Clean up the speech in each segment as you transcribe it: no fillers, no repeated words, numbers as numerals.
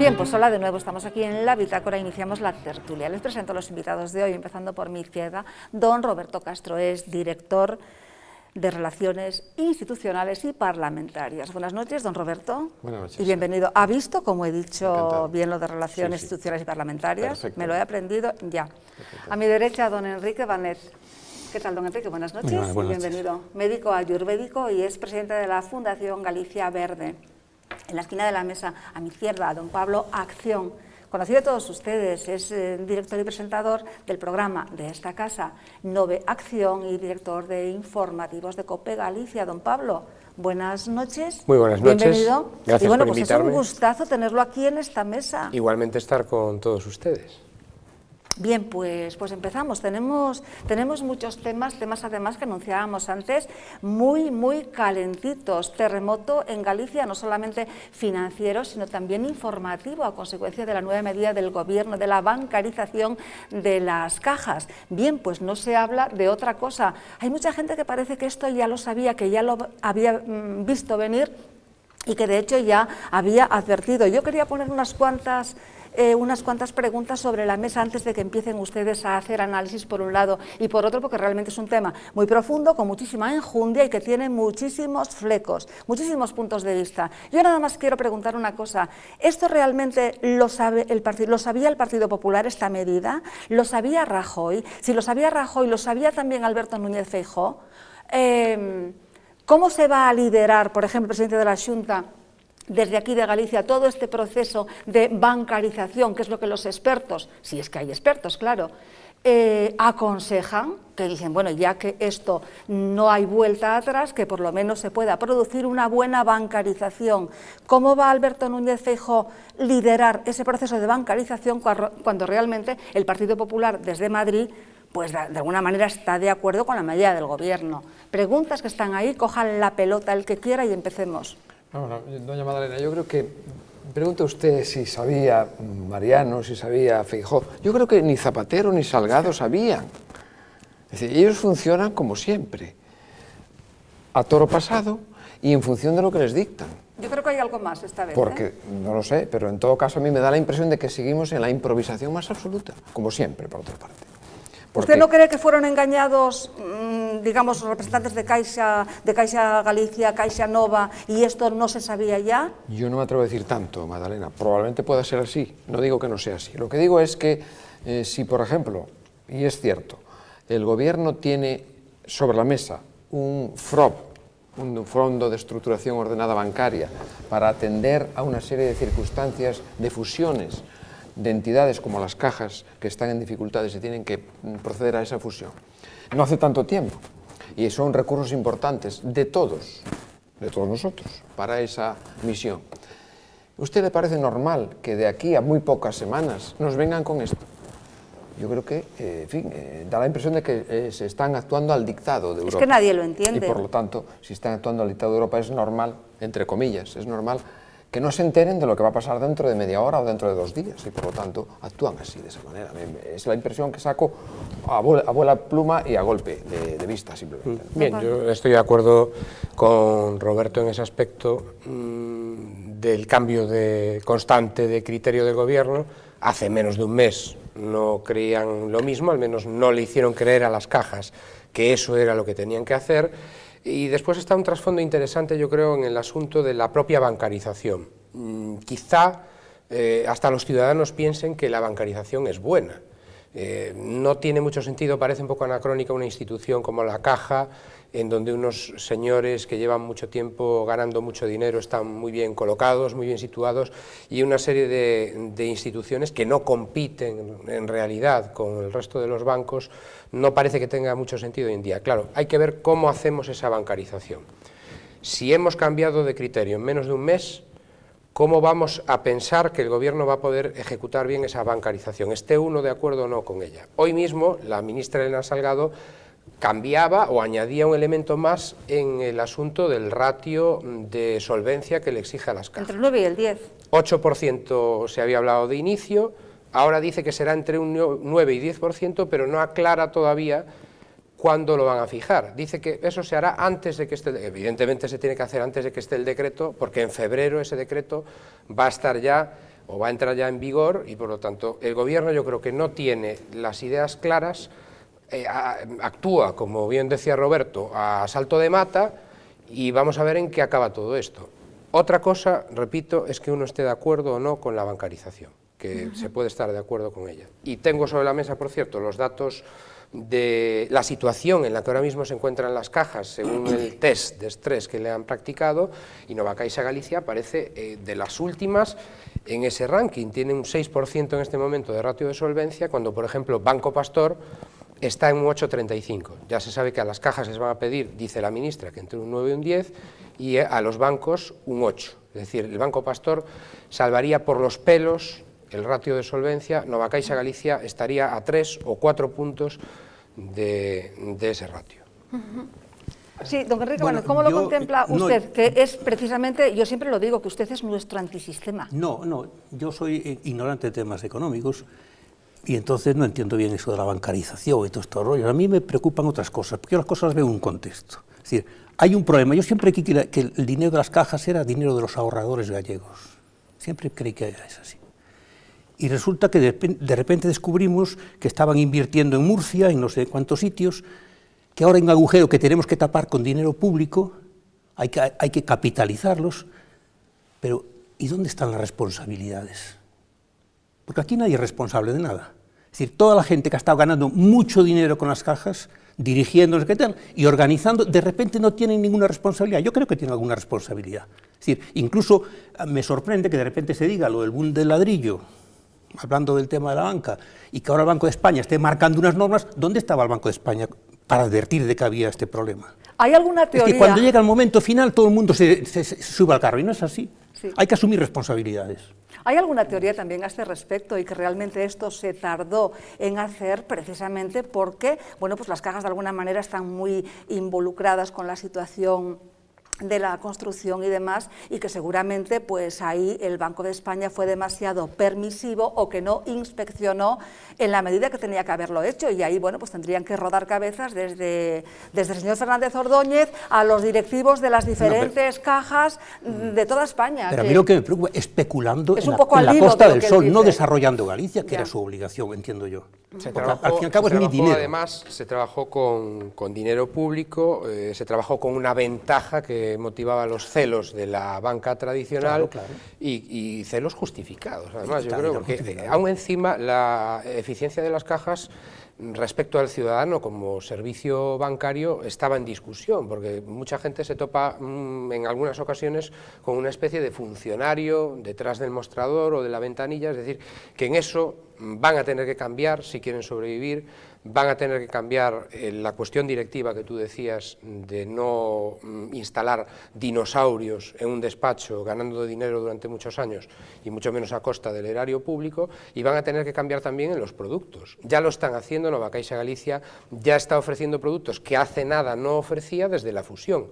Bien, pues hola de nuevo, estamos aquí en La Bitácora, iniciamos la tertulia. Les presento a los invitados de hoy, empezando por mi izquierda, don Roberto Castro, es director de Relaciones Institucionales y Parlamentarias. Buenas noches, don Roberto. Buenas noches. Y bienvenido. ¿Ha visto, como he dicho, Encantado. bien lo de Relaciones Sí. Institucionales y Parlamentarias? Perfecto. Me lo he aprendido ya. A mi derecha, don Enrique Banet. ¿Qué tal, don Enrique? Buenas noches. Buenas noches. Bienvenido. Médico ayurvédico y es presidente de la Fundación Galicia Verde. En la esquina de la mesa, a mi izquierda, don Pablo Acción, conocido de todos ustedes, es director y presentador del programa de esta casa, Nove Acción, y director de informativos de COPE Galicia. Don Pablo, buenas noches. Muy buenas noches. Bienvenido. Gracias y bueno, por pues invitarme. es un gustazo tenerlo aquí en esta mesa. Igualmente estar con todos ustedes. Bien, pues empezamos. Tenemos muchos temas además que anunciábamos antes, muy calentitos. Terremoto en Galicia, no solamente financiero, sino también informativo, a consecuencia de la nueva medida del Gobierno de la bancarización de las cajas. Bien, pues no se habla de otra cosa. Hay mucha gente que parece que esto ya lo sabía, que ya lo había visto venir y que de hecho ya había advertido. Yo quería poner unas cuantas preguntas sobre la mesa antes de que empiecen ustedes a hacer análisis por un lado y por otro, porque realmente es un tema muy profundo, con muchísima enjundia y que tiene muchísimos flecos, muchísimos puntos de vista. Yo nada más quiero preguntar una cosa: ¿esto realmente lo sabía el Partido Popular, esta medida? ¿Lo sabía Rajoy? Si lo sabía Rajoy, ¿lo sabía también Alberto Núñez Feijóo? ¿Cómo se va a liderar, por ejemplo, el presidente de la Xunta, desde aquí de Galicia, todo este proceso de bancarización, que es lo que los expertos, si es que hay expertos, claro, aconsejan, que dicen, bueno, ya que esto no hay vuelta atrás, que por lo menos se pueda producir una buena bancarización? ¿Cómo va Alberto Núñez Feijóo liderar ese proceso de bancarización cuando realmente el Partido Popular desde Madrid, pues de alguna manera está de acuerdo con la medida del Gobierno? Preguntas que están ahí, cojan la pelota el que quiera y empecemos. Bueno, doña Madalena, yo creo que, pregunta usted si sabía Mariano, si sabía Feijóo. Yo creo que ni Zapatero ni Salgado sabían. Es decir, ellos funcionan como siempre, a toro pasado y en función de lo que les dictan. Yo creo que hay algo más esta vez. Porque, no lo sé, pero en todo caso a mí me da la impresión de que seguimos en la improvisación más absoluta, como siempre, por otra parte. ¿Usted no cree que fueron engañados, digamos, representantes de Caixa Galicia, Caixa Nova, y esto no se sabía ya? Yo no me atrevo a decir tanto, Madalena. Probablemente pueda ser así. No digo que no sea así. Lo que digo es que si, por ejemplo, y es cierto, el Gobierno tiene sobre la mesa un FROB, un Fondo de Estructuración Ordenada Bancaria, para atender a una serie de circunstancias de fusiones de entidades como las cajas que están en dificultades y tienen que proceder a esa fusión. No hace tanto tiempo, y son recursos importantes de todos nosotros, para esa misión. ¿A usted le parece normal que de aquí a muy pocas semanas nos vengan con esto? Yo creo que, en fin, da la impresión de que se están actuando al dictado de Europa. Es que nadie lo entiende. Y por lo tanto, si están actuando al dictado de Europa, es normal, entre comillas, es normal que no se enteren de lo que va a pasar dentro de media hora o dentro de 2 días, y por lo tanto actúan así, de esa manera. Es la impresión que saco a vuela pluma y a golpe de vista, simplemente. Bien, yo estoy de acuerdo con Roberto en ese aspecto del cambio constante de criterio del Gobierno. Hace menos de un mes no creían lo mismo, al menos no le hicieron creer a las cajas que eso era lo que tenían que hacer. Y después está un trasfondo interesante, yo creo, en el asunto de la propia bancarización. Quizá hasta los ciudadanos piensen que la bancarización es buena. No tiene mucho sentido, parece un poco anacrónica una institución como la Caja, en donde unos señores que llevan mucho tiempo ganando mucho dinero están muy bien colocados, muy bien situados, y una serie de instituciones que no compiten en realidad con el resto de los bancos. No parece que tenga mucho sentido hoy en día. Claro, hay que ver cómo hacemos esa bancarización. Si hemos cambiado de criterio en menos de un mes, ¿cómo vamos a pensar que el Gobierno va a poder ejecutar bien esa bancarización? Esté uno de acuerdo o no con ella. Hoy mismo la ministra Elena Salgado cambiaba o añadía un elemento más en el asunto del ratio de solvencia que le exige a las cajas. Entre el 9 y el 10. 8% se había hablado de inicio. Ahora dice que será entre un 9 y 10%, pero no aclara todavía cuándo lo van a fijar. Dice que eso se hará antes de que esté, evidentemente se tiene que hacer antes de que esté el decreto, porque en febrero ese decreto va a estar ya o va a entrar ya en vigor, y por lo tanto el gobierno yo creo que no tiene las ideas claras, actúa, como bien decía Roberto, a salto de mata, y vamos a ver en qué acaba todo esto. Otra cosa, repito, es que uno esté de acuerdo o no con la bancarización, que se puede estar de acuerdo con ella. Y tengo sobre la mesa, por cierto, los datos de la situación en la que ahora mismo se encuentran las cajas, según el test de estrés que le han practicado, y Nova Caixa Galicia aparece de las últimas en ese ranking. Tiene un 6% en este momento de ratio de solvencia, cuando, por ejemplo, Banco Pastor está en un 8,35. Ya se sabe que a las cajas les van a pedir, dice la ministra, que entre un 9 y un 10, y a los bancos un 8. Es decir, el Banco Pastor salvaría por los pelos el ratio de solvencia. Nova Caixa Galicia estaría a 3 o 4 puntos de ese ratio. Sí, don Enrique, bueno, ¿cómo lo contempla usted? Que es precisamente, yo siempre lo digo, que usted es nuestro antisistema. No, yo soy ignorante de temas económicos y entonces no entiendo bien eso de la bancarización y todo estos rollos. A mí me preocupan otras cosas, porque yo las cosas las veo en un contexto. Es decir, hay un problema. Yo siempre creí que el dinero de las cajas era dinero de los ahorradores gallegos. Siempre creí que era así. Y resulta que de repente descubrimos que estaban invirtiendo en Murcia, en no sé cuántos sitios, que ahora hay un agujero que tenemos que tapar con dinero público, hay que capitalizarlos, pero ¿y dónde están las responsabilidades? Porque aquí nadie es responsable de nada. Es decir, toda la gente que ha estado ganando mucho dinero con las cajas, dirigiéndose y organizando, de repente no tienen ninguna responsabilidad. Yo creo que tienen alguna responsabilidad. Es decir, incluso me sorprende que de repente se diga lo del boom del ladrillo, hablando del tema de la banca, y que ahora el Banco de España esté marcando unas normas. ¿Dónde estaba el Banco de España para advertir de que había este problema? ¿Hay alguna teoría? Es que cuando llega el momento final todo el mundo se sube al carro, y no es así. Sí. Hay que asumir responsabilidades. ¿Hay alguna teoría también a este respecto y que realmente esto se tardó en hacer precisamente porque, bueno, pues las cajas de alguna manera están muy involucradas con la situación de la construcción y demás, y que seguramente pues ahí el Banco de España fue demasiado permisivo o que no inspeccionó en la medida que tenía que haberlo hecho, y ahí bueno pues tendrían que rodar cabezas desde el señor Fernández Ordóñez a los directivos de las diferentes cajas de toda España. Pero a mí lo que me preocupa, especulando es en un poco la al Costa hilo del de lo que Sol, él no dice. desarrollando Galicia, que Ya. era su obligación, entiendo yo. Se Porque trabajó, al fin y al cabo es mi dinero. Además, se trabajó con dinero público, se trabajó con una ventaja que motivaba los celos de la banca tradicional, Claro. Y celos justificados. Además, yo Claro, creo claro, que justificados. aún encima la eficiencia de las cajas respecto al ciudadano como servicio bancario estaba en discusión, porque mucha gente se topa en algunas ocasiones con una especie de funcionario detrás del mostrador o de la ventanilla, es decir, que en eso van a tener que cambiar si quieren sobrevivir, van a tener que cambiar la cuestión directiva que tú decías de no instalar dinosaurios en un despacho ganando dinero durante muchos años y mucho menos a costa del erario público, y van a tener que cambiar también en los productos. Ya lo están haciendo. Nova Caixa Galicia ya está ofreciendo productos que hace nada no ofrecía desde la fusión.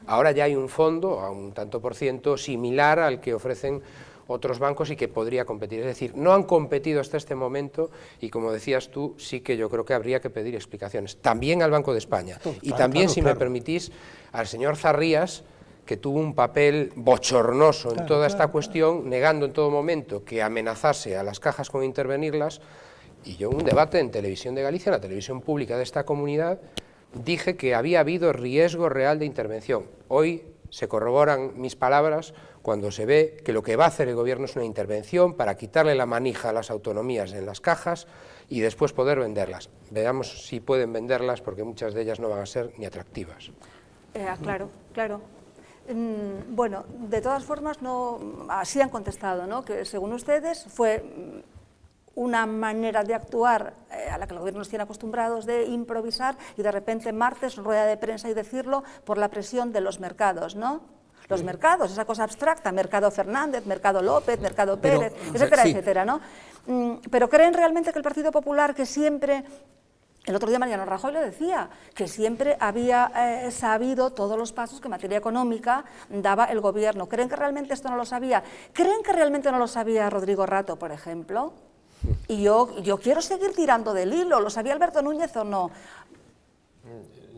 Ahora ya hay un fondo a un tanto por ciento similar al que ofrecen otros bancos y que podría competir. Es decir, no han competido hasta este momento y, como decías tú, sí que yo creo que habría que pedir explicaciones. También al Banco de España y también, si me permitís, al señor Zarrías, que tuvo un papel bochornoso en toda esta cuestión, negando en todo momento que amenazase a las cajas con intervenirlas. Y yo en un debate en Televisión de Galicia, en la televisión pública de esta comunidad, dije que había habido riesgo real de intervención. Hoy se corroboran mis palabras cuando se ve que lo que va a hacer el gobierno es una intervención para quitarle la manija a las autonomías en las cajas y después poder venderlas. Veamos si pueden venderlas, porque muchas de ellas no van a ser ni atractivas. Claro. Bueno, de todas formas, así han contestado, ¿no? Que según ustedes fue una manera de actuar a la que el gobierno nos tiene acostumbrados, de improvisar y de repente martes rueda de prensa y decirlo por la presión de los mercados, ¿no? Los mercados, esa cosa abstracta, Mercado Fernández, Mercado López, Mercado Pérez, etcétera, etcétera, ¿no? Pero ¿creen realmente que el Partido Popular, que siempre... El otro día Mariano Rajoy lo decía, que siempre había sabido todos los pasos que en materia económica daba el gobierno? ¿Creen que realmente esto no lo sabía? ¿Creen que realmente no lo sabía Rodrigo Rato, por ejemplo? Y yo quiero seguir tirando del hilo. ¿Lo sabía Alberto Núñez o no?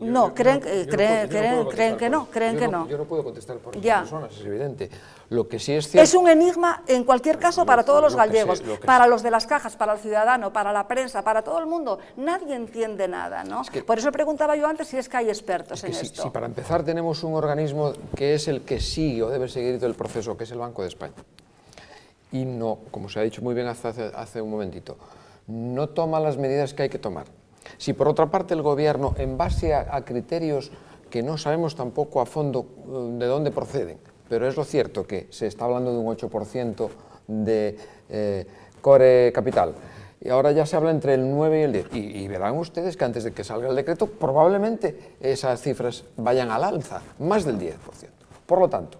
No, creen que no. Yo no puedo contestar por las Ya. personas, es evidente. Lo que sí es cierto... Es un enigma, en cualquier caso, para todos los lo que gallegos, sé, lo que para sé. los de las cajas, para el ciudadano, para la prensa, para todo el mundo. Nadie entiende nada, ¿no? Por eso preguntaba yo antes si es que hay expertos en esto. Si para empezar tenemos un organismo que es el que sigue o debe seguir todo el proceso, que es el Banco de España, y no, como se ha dicho muy bien hace un momentito, no toma las medidas que hay que tomar. Si por otra parte el Gobierno, en base a criterios que no sabemos tampoco a fondo de dónde proceden, pero es lo cierto que se está hablando de un 8% de core capital, y ahora ya se habla entre el 9 y el 10, y verán ustedes que antes de que salga el decreto, probablemente esas cifras vayan al alza, más del 10%. Por lo tanto,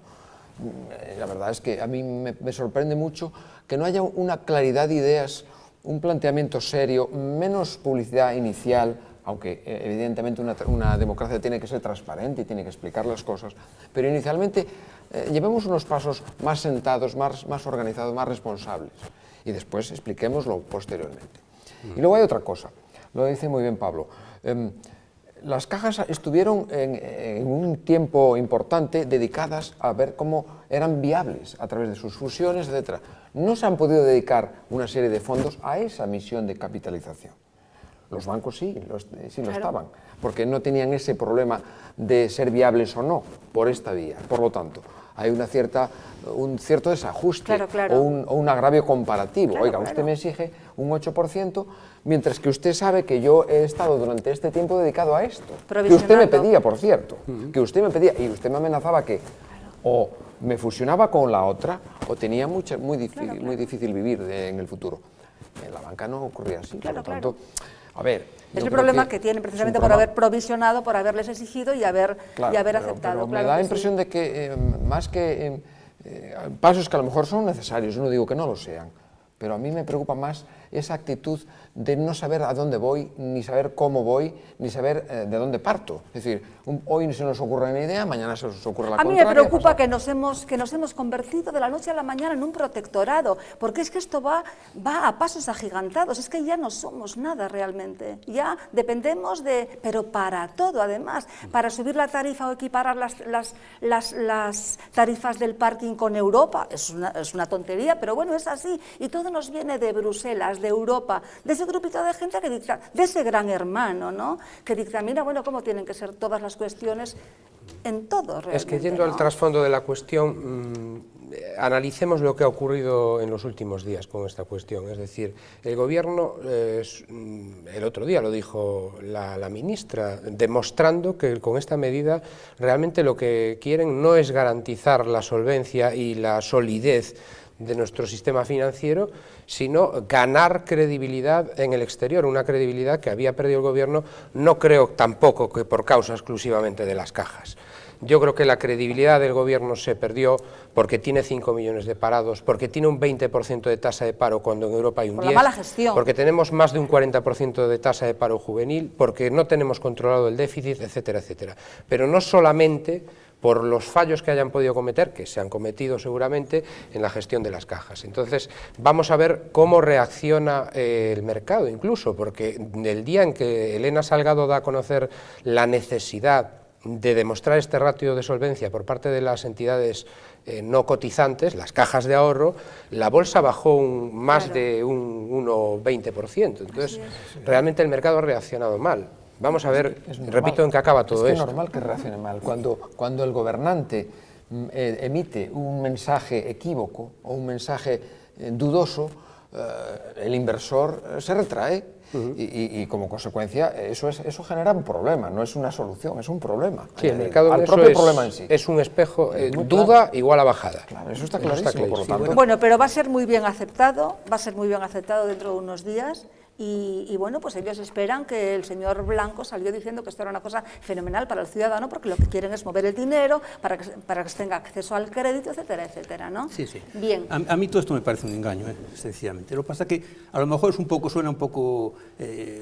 la verdad es que a mí me sorprende mucho que no haya una claridad de ideas, un planteamiento serio, menos publicidad inicial, aunque evidentemente una democracia tiene que ser transparente y tiene que explicar las cosas, pero inicialmente llevemos unos pasos más sentados, más organizados, más responsables, y después expliquémoslo posteriormente. Y luego hay otra cosa, lo dice muy bien Pablo. Las cajas estuvieron en un tiempo importante dedicadas a ver cómo eran viables a través de sus fusiones, etc. No se han podido dedicar una serie de fondos a esa misión de capitalización. Los bancos sí lo estaban, porque no tenían ese problema de ser viables o no por esta vía. Por lo tanto, hay un cierto desajuste o un agravio comparativo. Oiga, usted me exige un 8%, mientras que usted sabe que yo he estado durante este tiempo dedicado a esto. Que usted me pedía, por cierto, que usted me pedía, y usted me amenazaba que o me fusionaba con la otra o tenía muy difícil vivir en el futuro. En la banca no ocurría así, por lo tanto... A ver, es el problema que tienen precisamente por haber provisionado, por haberles exigido y haber aceptado. Pero me da la impresión de que más que pasos que a lo mejor son necesarios, yo no digo que no lo sean, pero a mí me preocupa más esa actitud de no saber a dónde voy, ni saber cómo voy, ni saber de dónde parto. Es decir, hoy se nos ocurre una idea, mañana se nos ocurre la contraria. A mí me preocupa que nos hemos convertido de la noche a la mañana en un protectorado, porque es que esto va a pasos agigantados, es que ya no somos nada realmente, ya dependemos pero para todo además, para subir la tarifa o equiparar las tarifas del parking con Europa, es una tontería, pero bueno, es así, y todo nos viene de Bruselas, de Europa, de ese grupito de gente que dicta, de ese gran hermano, ¿no?, que dictamina, bueno, cómo tienen que ser todas las cuestiones en todo realmente. Es que yendo al trasfondo de la cuestión, analicemos lo que ha ocurrido en los últimos días con esta cuestión. Es decir, el Gobierno, el otro día lo dijo la ministra, demostrando que con esta medida realmente lo que quieren no es garantizar la solvencia y la solidez de nuestro sistema financiero, sino ganar credibilidad en el exterior, una credibilidad que había perdido el Gobierno, no creo tampoco que por causa exclusivamente de las cajas. Yo creo que la credibilidad del Gobierno se perdió porque tiene 5 millones de parados, porque tiene un 20% de tasa de paro cuando en Europa hay un 10%, por la mala gestión, porque tenemos más de un 40% de tasa de paro juvenil, porque no tenemos controlado el déficit, etcétera, etcétera. Pero no solamente por los fallos que hayan podido cometer, que se han cometido seguramente en la gestión de las cajas. Entonces, vamos a ver cómo reacciona el mercado incluso, porque el día en que Elena Salgado da a conocer la necesidad de demostrar este ratio de solvencia por parte de las entidades no cotizantes, las cajas de ahorro, la bolsa bajó más de un 1,20%. Entonces, realmente el mercado ha reaccionado mal. Vamos a ver, repito, en qué acaba todo esto. Es normal que reaccione mal. Cuando el gobernante emite un mensaje equívoco o un mensaje dudoso, el inversor se retrae y como consecuencia eso genera un problema, no es una solución, es un problema. Sí, el mercado al propio problema en sí. Es un espejo, duda igual a bajada. Claro, eso está clarísimo, por lo tanto. Bueno, pero va a ser muy bien aceptado, dentro de unos días. Y bueno, pues ellos esperan que el señor Blanco salió diciendo que esto era una cosa fenomenal para el ciudadano, porque lo que quieren es mover el dinero para que tenga acceso al crédito, etcétera, etcétera, ¿no? Sí, sí. Bien. A mí todo esto me parece un engaño, sencillamente. Lo que pasa es que a lo mejor suena un poco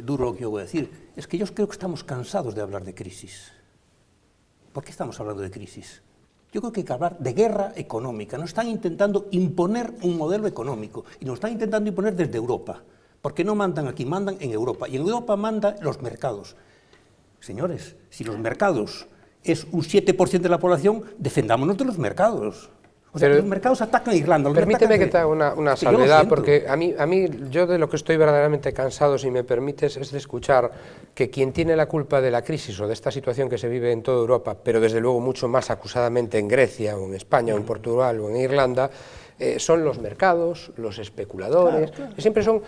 duro lo que yo voy a decir. Es que yo creo que estamos cansados de hablar de crisis. ¿Por qué estamos hablando de crisis? Yo creo que hay que hablar de guerra económica. Nos están intentando imponer un modelo económico y nos están intentando imponer desde Europa. Porque no mandan aquí, mandan en Europa, y en Europa mandan los mercados. Señores, si los mercados es un 7% de la población, defendámonos de los mercados. O sea, los mercados atacan a Irlanda. Permíteme que te haga una salvedad, porque a mí, yo de lo que estoy verdaderamente cansado, si me permites, es de escuchar que quien tiene la culpa de la crisis o de esta situación que se vive en toda Europa, pero desde luego mucho más acusadamente en Grecia, o en España, o en Portugal, o en Irlanda, son los mercados, los especuladores, que siempre son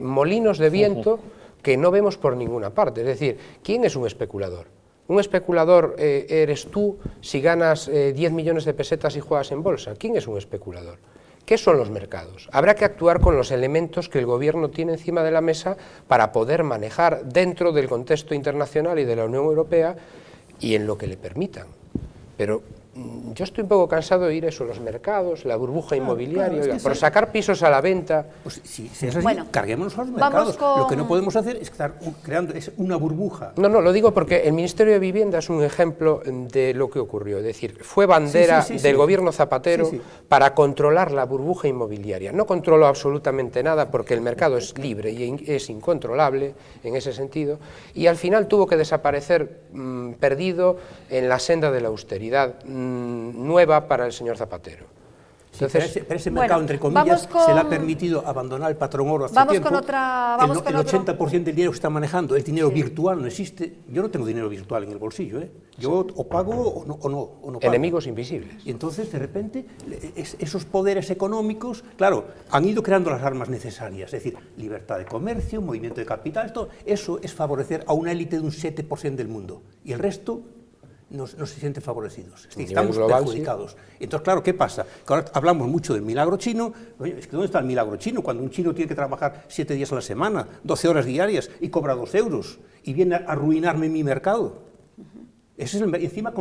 molinos de viento que no vemos por ninguna parte. Es decir, ¿quién es un especulador? Un especulador eres tú si ganas 10 millones de pesetas y juegas en bolsa. ¿Quién es un especulador? ¿Qué son los mercados? Habrá que actuar con los elementos que el gobierno tiene encima de la mesa para poder manejar dentro del contexto internacional y de la Unión Europea y en lo que le permitan. Pero yo estoy un poco cansado de oír eso, los mercados, la burbuja inmobiliaria, es que por sacar pisos a la venta. Pues si es así, carguémonos a los mercados. Lo que no podemos hacer es estar creando una burbuja. No, lo digo porque el Ministerio de Vivienda es un ejemplo de lo que ocurrió. Es decir, fue bandera del gobierno Zapatero para controlar la burbuja inmobiliaria. No controló absolutamente nada porque el mercado es libre y es incontrolable en ese sentido, y al final tuvo que desaparecer perdido en la senda de la austeridad nueva para el señor Zapatero. Entonces, pero ese mercado, entre comillas, se le ha permitido abandonar el patrón oro hace tiempo. El 80% del dinero que está manejando es dinero virtual, no existe. Yo no tengo dinero virtual en el bolsillo, ¿eh? Yo o pago o no pago. Enemigos invisibles. Y entonces, de repente, esos poderes económicos, claro, han ido creando las armas necesarias, es decir, libertad de comercio, movimiento de capital, todo eso es favorecer a una élite de un 7% del mundo. Y el resto no se sienten favorecidos, estamos perjudicados. Entonces, claro, ¿qué pasa? Que ahora hablamos mucho del milagro chino. Oye, es que ¿dónde está el milagro chino? Cuando un chino tiene que trabajar 7 días a la semana, 12 horas diarias y cobra 2 euros y viene a arruinarme mi mercado. Ese es encima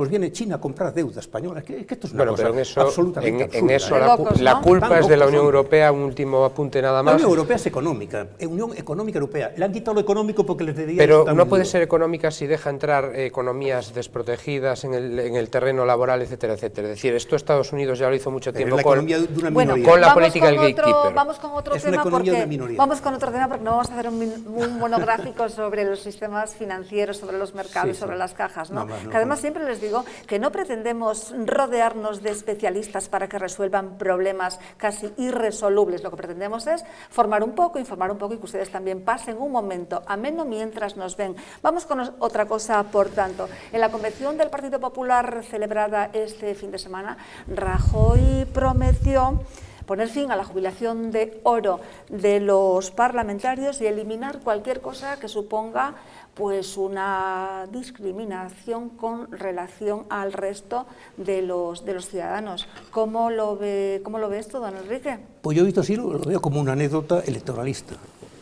viene China a comprar deuda española. Es que esto es una cosa absolutamente absurda. En eso la culpa es de la Unión Europea. Un último apunte nada más. La Unión Europea es económica, Unión Económica Europea. Le han quitado lo económico porque les debía... Pero no puede ser económica si deja entrar economías desprotegidas en el terreno laboral, etcétera, etcétera. Es decir, esto Estados Unidos ya lo hizo mucho tiempo con la política del gatekeeper. Vamos con otro tema porque no vamos a hacer un monográfico sobre los sistemas financieros, sobre los mercados, sobre las cajas, ¿no? Que además siempre les digo que no pretendemos rodearnos de especialistas para que resuelvan problemas casi irresolubles. Lo que pretendemos es informar un poco y que ustedes también pasen un momento ameno mientras nos ven. Vamos con otra cosa, por tanto. En la convención del Partido Popular celebrada este fin de semana, Rajoy prometió poner fin a la jubilación de oro de los parlamentarios y eliminar cualquier cosa que suponga pues una discriminación con relación al resto de los ciudadanos. ¿Cómo lo ve esto, don Enrique? Pues yo he visto así, lo veo como una anécdota electoralista.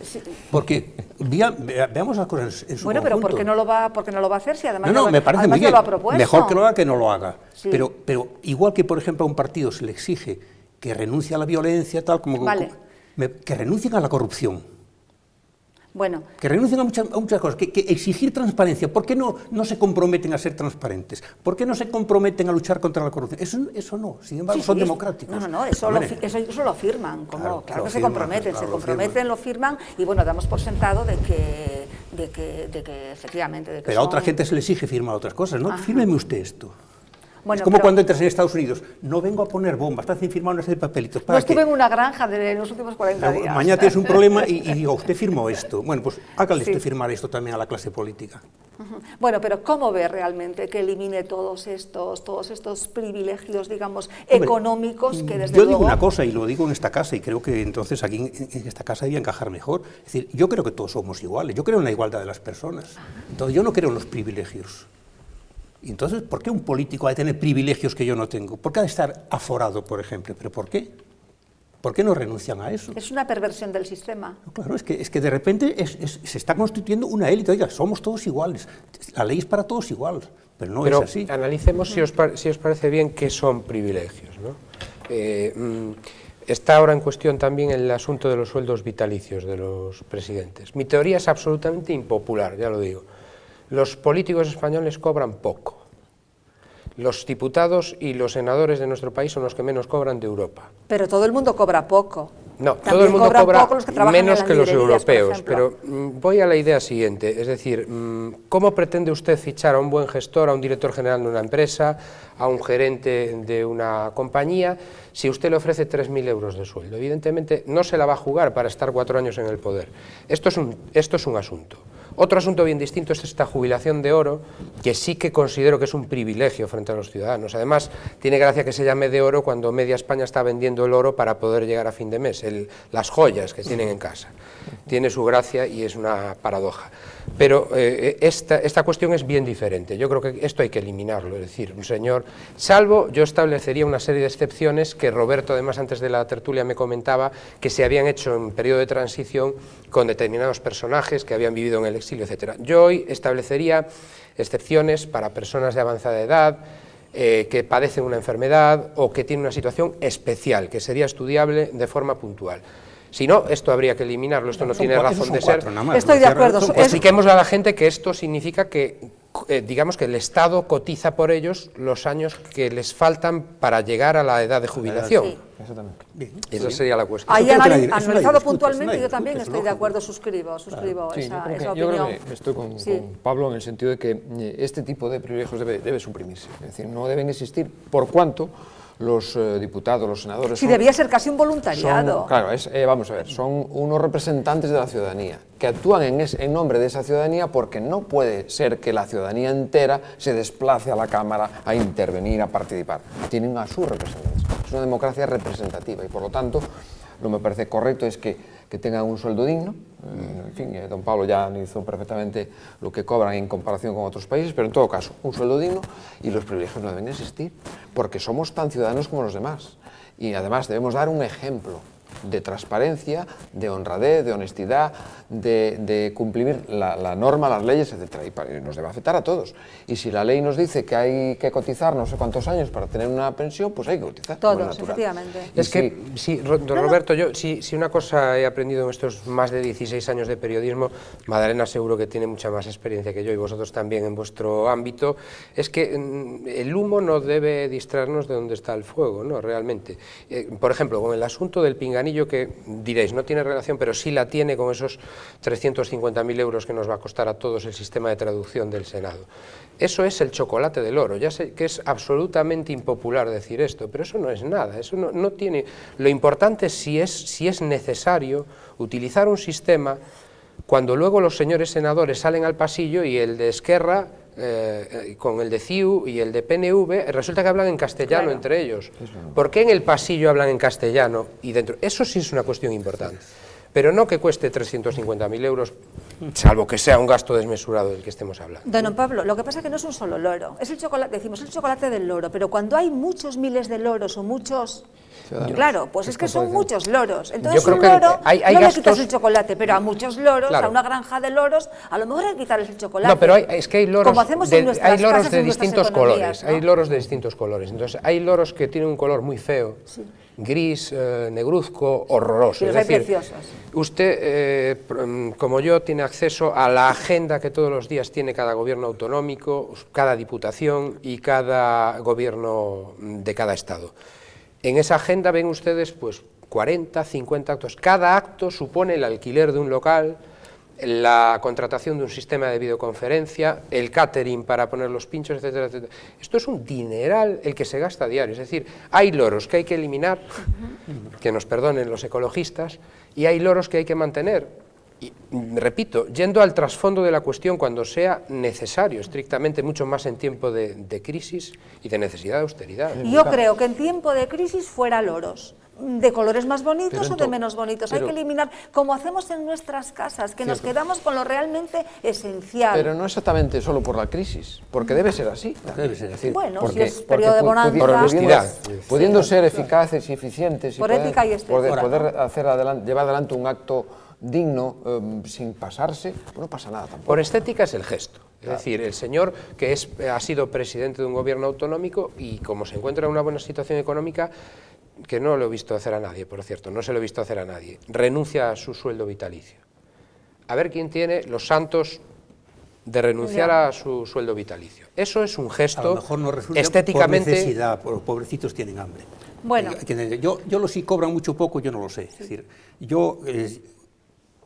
Sí. Porque veamos las cosas en su conjunto. Pero ¿por qué no lo va a hacer si además me parece muy bien. Lo ha propuesto? Mejor que lo haga que no lo haga. Sí. Pero igual que, por ejemplo, a un partido se le exige que renuncie a la violencia, tal como que renuncien a la corrupción. Bueno. Que renuncien a muchas cosas, que exigir transparencia. ¿Por qué no se comprometen a ser transparentes? ¿Por qué no se comprometen a luchar contra la corrupción? Eso no, sin embargo, son democráticos. Eso lo firman, claro que se comprometen, lo firman, y bueno, damos por sentado de que efectivamente... Pero a otra gente se le exige firmar otras cosas, ¿no? Fírmeme usted esto. Bueno, es como cuando entras en Estados Unidos, no vengo a poner bombas, estás firmando una serie de papelitos. No estuve en una granja en los últimos 40 días. Mañana tienes un problema y digo, usted firmó esto. Bueno, pues hágale usted firmar esto también a la clase política. Bueno, pero ¿cómo ve realmente que elimine todos estos privilegios, digamos, económicos que desde luego... Yo digo una cosa, y lo digo en esta casa, y creo que entonces aquí en esta casa debía encajar mejor. Es decir, yo creo que todos somos iguales, yo creo en la igualdad de las personas. Entonces yo no creo en los privilegios. Y entonces, ¿por qué un político ha de tener privilegios que yo no tengo? ¿Por qué ha de estar aforado, por ejemplo? ¿Pero por qué? ¿Por qué no renuncian a eso? Es una perversión del sistema. No, claro, es que de repente se está constituyendo una élite. Oiga, somos todos iguales. La ley es para todos igual, pero no es así. Analicemos, si os parece bien, qué son privilegios, ¿no? Está ahora en cuestión también el asunto de los sueldos vitalicios de los presidentes. Mi teoría es absolutamente impopular, ya lo digo. Los políticos españoles cobran poco. Los diputados y los senadores de nuestro país son los que menos cobran de Europa. Pero todo el mundo cobra poco. No, También todo el mundo cobran cobra poco los que trabajan menos en las que los librerías, por europeos, ejemplo. pero voy a la idea siguiente, es decir, ¿cómo pretende usted fichar a un buen gestor, a un director general de una empresa, a un gerente de una compañía, si usted le ofrece 3.000 euros de sueldo? Evidentemente no se la va a jugar para estar 4 años en el poder. Esto es un asunto. Otro asunto bien distinto es esta jubilación de oro, que sí que considero que es un privilegio frente a los ciudadanos. Además, tiene gracia que se llame de oro cuando media España está vendiendo el oro para poder llegar a fin de mes, las joyas que tienen en casa. Tiene su gracia y es una paradoja. Pero esta cuestión es bien diferente. Yo creo que esto hay que eliminarlo, es decir, un señor, salvo yo establecería una serie de excepciones que Roberto, además, antes de la tertulia me comentaba que se habían hecho en periodo de transición con determinados personajes que habían vivido en el exilio, etc. Yo hoy establecería excepciones para personas de avanzada edad, que padecen una enfermedad o que tienen una situación especial, que sería estudiable de forma puntual. Si no, esto habría que eliminarlo, esto no tiene razón de ser. Estoy de acuerdo. Expliquemos a la gente que esto significa que, digamos que el Estado cotiza por ellos los años que les faltan para llegar a la edad de jubilación. Sí. Exactamente. Esa sería la cuestión. Ahí analizado discute, puntualmente, eso yo también es estoy de lógico. acuerdo, suscribo Sí, esa yo opinión. creo que estoy con Pablo en el sentido de que este tipo de privilegios debe suprimirse, es decir, no deben existir por cuanto los diputados, los senadores... Sí, debía ser casi un voluntariado. Claro, vamos a ver, son unos representantes de la ciudadanía que actúan en nombre de esa ciudadanía porque no puede ser que la ciudadanía entera se desplace a la Cámara a intervenir, a participar. Tienen a sus representantes. Es una democracia representativa y por lo tanto lo que me parece correcto es que tengan un sueldo digno. En fin, don Pablo ya analizó perfectamente lo que cobran en comparación con otros países, pero en todo caso, un sueldo digno y los privilegios no deben existir, porque somos tan ciudadanos como los demás. Y además debemos dar un ejemplo de transparencia, de honradez, de honestidad, de cumplir la norma, las leyes, etc. Y nos debe afectar a todos. Y si la ley nos dice que hay que cotizar no sé cuántos años para tener una pensión, pues hay que cotizar. Todos, efectivamente. Es que, sí, don Roberto, yo si una cosa he aprendido en estos más de 16 años de periodismo, Madalena seguro que tiene mucha más experiencia que yo y vosotros también en vuestro ámbito, es que el humo no debe distraernos de dónde está el fuego, ¿no? Realmente. Por ejemplo, con el asunto del pinganillo, que diréis, no tiene relación, pero sí la tiene con esos 350.000 euros que nos va a costar a todos el sistema de traducción del Senado. Eso es el chocolate del oro. Ya sé que es absolutamente impopular decir esto, pero eso no es nada, eso no tiene... Lo importante es si es necesario utilizar un sistema cuando luego los señores senadores salen al pasillo y el de Esquerra con el de CIU y el de PNV, resulta que hablan en castellano entre ellos. ¿Por qué en el pasillo hablan en castellano y dentro? Eso sí es una cuestión importante. Pero no que cueste 350.000 euros, salvo que sea un gasto desmesurado del que estemos hablando. Don Pablo, lo que pasa es que no es un solo loro, es el chocolate, decimos el chocolate del loro, pero cuando hay muchos miles de loros o muchos... Claro, pues es que son muchos loros. Entonces creo un que loro hay no le gastos... quitas el chocolate, pero a muchos loros, Claro. a una granja de loros, a lo mejor hay que quitarles el chocolate. No, pero es que hay loros, como hacemos en nuestras casas, de en nuestras distintos economías, colores, ¿no? hay loros de distintos colores. Entonces, hay loros que tienen un color muy feo, gris, negruzco, horroroso. Y los es hay decir, preciosos. usted, como yo, tiene acceso a la agenda que todos los días tiene cada gobierno autonómico, cada diputación y cada gobierno de cada estado. En esa agenda ven ustedes pues 40, 50 actos. Cada acto supone el alquiler de un local, la contratación de un sistema de videoconferencia, el catering para poner los pinchos, etcétera, etcétera. Esto es un dineral el que se gasta a diario. Es decir, hay loros que hay que eliminar, que nos perdonen los ecologistas, y hay loros que hay que mantener. Y, repito, yendo al trasfondo de la cuestión cuando sea necesario, estrictamente, mucho más en tiempo de crisis y de necesidad de austeridad. Yo creo que en tiempo de crisis fuera loros, de colores más bonitos o de menos bonitos. Hay que eliminar, como hacemos en nuestras casas, que nos quedamos con lo realmente esencial. Pero no exactamente solo por la crisis, porque debe ser así. Debe ser así. Bueno, si es periodo de bonanza... Por honestidad. Pudiendo ser eficaces y eficientes y Por ética y estética. poder llevar adelante un acto digno, sin pasarse, pues no pasa nada tampoco. Por estética es el gesto. Es decir, el señor que ha sido presidente de un gobierno autonómico y como se encuentra en una buena situación económica, que no lo he visto hacer a nadie, por cierto, no se lo he visto hacer a nadie, renuncia a su sueldo vitalicio. A ver quién tiene los santos de renunciar a su sueldo vitalicio. Eso es un A gesto lo mejor no resulta estéticamente... por necesidad, los pobrecitos tienen hambre. Bueno. Yo los si cobran mucho o poco, yo no lo sé. Es decir,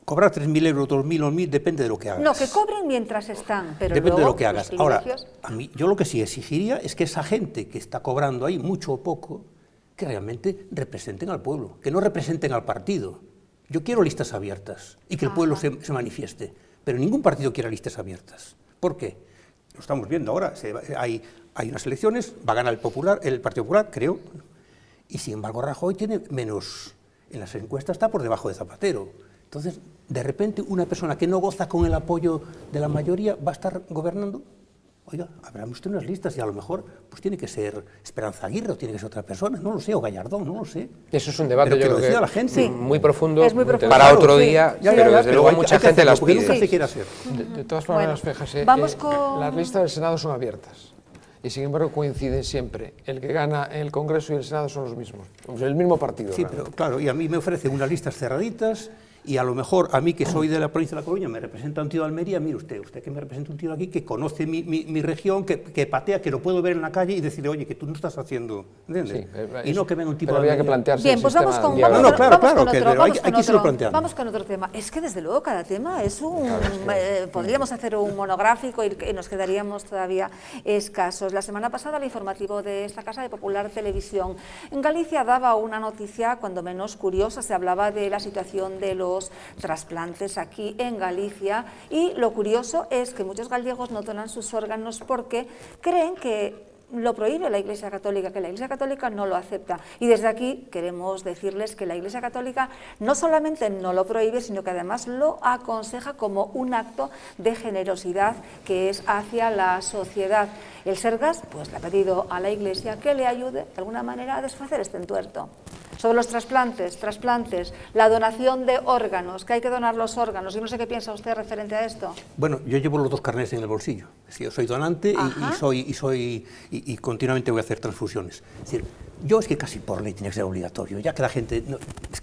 cobrar 3.000 euros, 2.000 o 1.000 depende de lo que hagas. No, que cobren mientras están, pero depende luego de lo que hagas. los Ahora, privilegios... a mí, yo lo que sí exigiría es que esa gente que está cobrando ahí mucho o poco, que realmente representen al pueblo, que no representen al partido. Yo quiero listas abiertas y que el pueblo se manifieste, pero ningún partido quiere listas abiertas. ¿Por qué? Lo estamos viendo ahora, hay unas elecciones, va a ganar el Partido Popular, creo, y sin embargo Rajoy tiene menos, en las encuestas está por debajo de Zapatero. Entonces, de repente, una persona que no goza con el apoyo de la mayoría va a estar gobernando. Oiga, habrá usted unas listas y a lo mejor pues tiene que ser Esperanza Aguirre o tiene que ser otra persona, no lo sé, o Gallardón, no lo sé. Eso es un debate, Pero yo que lo creo decida que la gente. muy profundo, Es muy profundo. para Claro, otro sí. día, Ya, pero desde pero luego hay mucha que gente hacerlo, las porque pide. nunca se quiere hacer. De todas maneras, Bueno, fíjese, vamos con... las listas del Senado son abiertas y sin embargo coinciden siempre. El que gana el Congreso y el Senado son los mismos, el mismo partido. Sí, realmente. pero claro, y a mí me ofrecen unas listas cerraditas y a lo mejor a mí que soy de la provincia de La Coruña me representa un tío de Almería, mire usted que me representa un tío de aquí que conoce mi región, que patea, que lo puedo ver en la calle y decirle, oye, que tú no estás haciendo, ¿entiendes? Sí, y no que venga un tipo pero de había que Almería. plantearse Bien, el pues sistema vamos con, de vamos, No, claro, vamos con que otro, vamos aquí con se lo otro, planteamos. vamos con otro tema. Es que desde luego cada tema es un... podríamos hacer un monográfico y nos quedaríamos todavía escasos. La semana pasada el informativo de esta casa de Popular Televisión en Galicia daba una noticia cuando menos curiosa, se hablaba de la situación de los trasplantes aquí en Galicia y lo curioso es que muchos gallegos no donan sus órganos porque creen que lo prohíbe la Iglesia Católica, que la Iglesia Católica no lo acepta. Y desde aquí queremos decirles que la Iglesia Católica no solamente no lo prohíbe, sino que además lo aconseja como un acto de generosidad que es hacia la sociedad. El Sergas pues le ha pedido a la Iglesia que le ayude de alguna manera a desfacer este entuerto. Sobre los trasplantes, la donación de órganos, que hay que donar los órganos. Yo no sé qué piensa usted referente a esto. Bueno, yo llevo los dos carnets en el bolsillo. Es decir, yo soy donante y continuamente voy a hacer transfusiones. Es decir, yo es que casi por ley tiene que ser obligatorio, ya que la gente... No,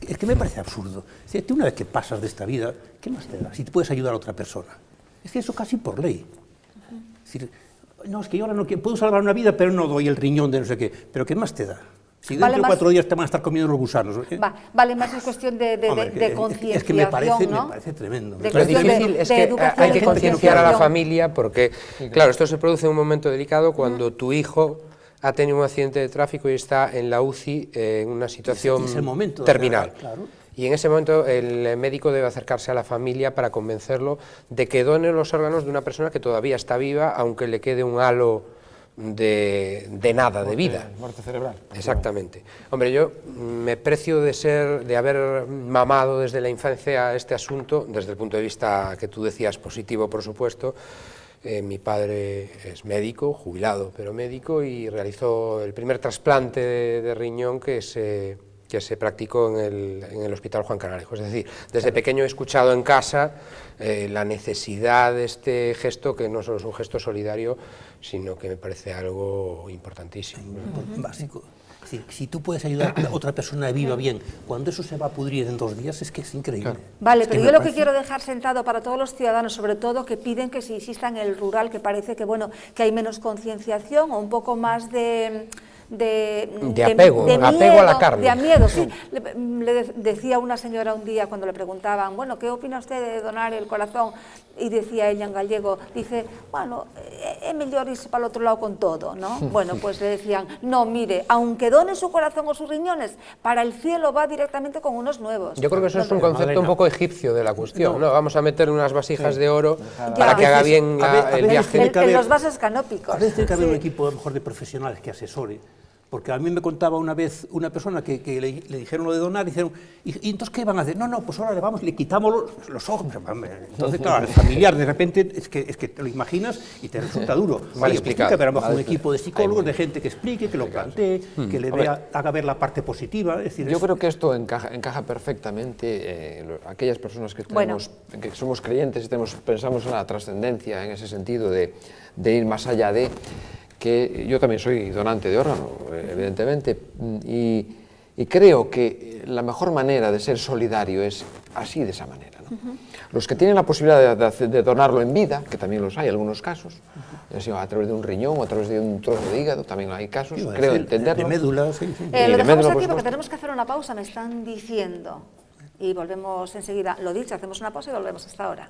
es que me parece absurdo. Es decir, tú una vez que pasas de esta vida, ¿qué más te da? Si te puedes ayudar a otra persona. Es que eso casi por ley. Es decir, no, es que yo ahora no quiero, puedo salvar una vida, pero no doy el riñón de no sé qué. ¿Pero qué más te da? Si dentro de 4 días te van a estar comiendo los gusanos. Vale más es cuestión de concienciación, es que me parece, ¿no? me parece tremendo. Pero es difícil, es que hay que concienciar a la familia porque, claro, esto se produce en un momento delicado cuando tu hijo ha tenido un accidente de tráfico y está en la UCI en una situación terminal. Claro. Y en ese momento el médico debe acercarse a la familia para convencerlo de que done los órganos de una persona que todavía está viva, aunque le quede un halo de nada, de vida. Muerte cerebral. Exactamente. Hombre, yo me precio de haber mamado desde la infancia este asunto, desde el punto de vista que tú decías positivo, por supuesto. Mi padre es médico, jubilado, pero médico, y realizó el primer trasplante de riñón que se practicó en el Hospital Juan Canalejo. Es decir, desde pequeño he escuchado en casa la necesidad de este gesto, que no solo es un gesto solidario, sino que me parece algo importantísimo. Básico. Es decir, si tú puedes ayudar a otra persona viva bien, cuando eso se va a pudrir en 2 días, es que es increíble. Claro. Vale, es pero que yo lo que parece... quiero dejar sentado para todos los ciudadanos, sobre todo que piden que si exista en el rural, que parece que, bueno, que hay menos concienciación o un poco más de apego a la carne. De miedo, sí. Le decía una señora un día cuando le preguntaban, bueno, ¿qué opina usted de donar el corazón? Y decía ella en gallego, dice, bueno, es mejor irse para el otro lado con todo, ¿no? Bueno, pues le decían, no, mire, aunque done su corazón o sus riñones, para el cielo va directamente con unos nuevos. Yo creo que eso es un concepto un poco egipcio de la cuestión, ¿no? Vamos a meter unas vasijas de oro para que haga bien el viaje. En los vasos canópicos. A veces tiene que haber un equipo a lo mejor de profesionales que asesore. Porque a mí me contaba una vez una persona que le dijeron lo de donar, y dijeron, ¿y entonces qué van a hacer? No, pues ahora le vamos, le quitamos los ojos. Entonces, claro, el familiar de repente es que te lo imaginas y te resulta duro. Mal explicado. Pero a lo mejor un equipo de psicólogos, de gente que explique, que lo plantee, que le haga ver la parte positiva. Es decir, yo creo que esto encaja perfectamente, aquellas personas que somos creyentes y pensamos en la trascendencia, en ese sentido de ir más allá de... que yo también soy donante de órgano, evidentemente, y Y creo que la mejor manera de ser solidario es así, de esa manera, ¿no? Los que tienen la posibilidad de donarlo en vida, que también los hay, algunos casos, ya sea a través de un riñón o a través de un trozo de hígado, también hay casos, creo entenderlo. De médula, sí. Lo dejamos aquí porque tenemos que hacer una pausa, me están diciendo. Y volvemos enseguida. Lo dicho, hacemos una pausa y volvemos hasta ahora.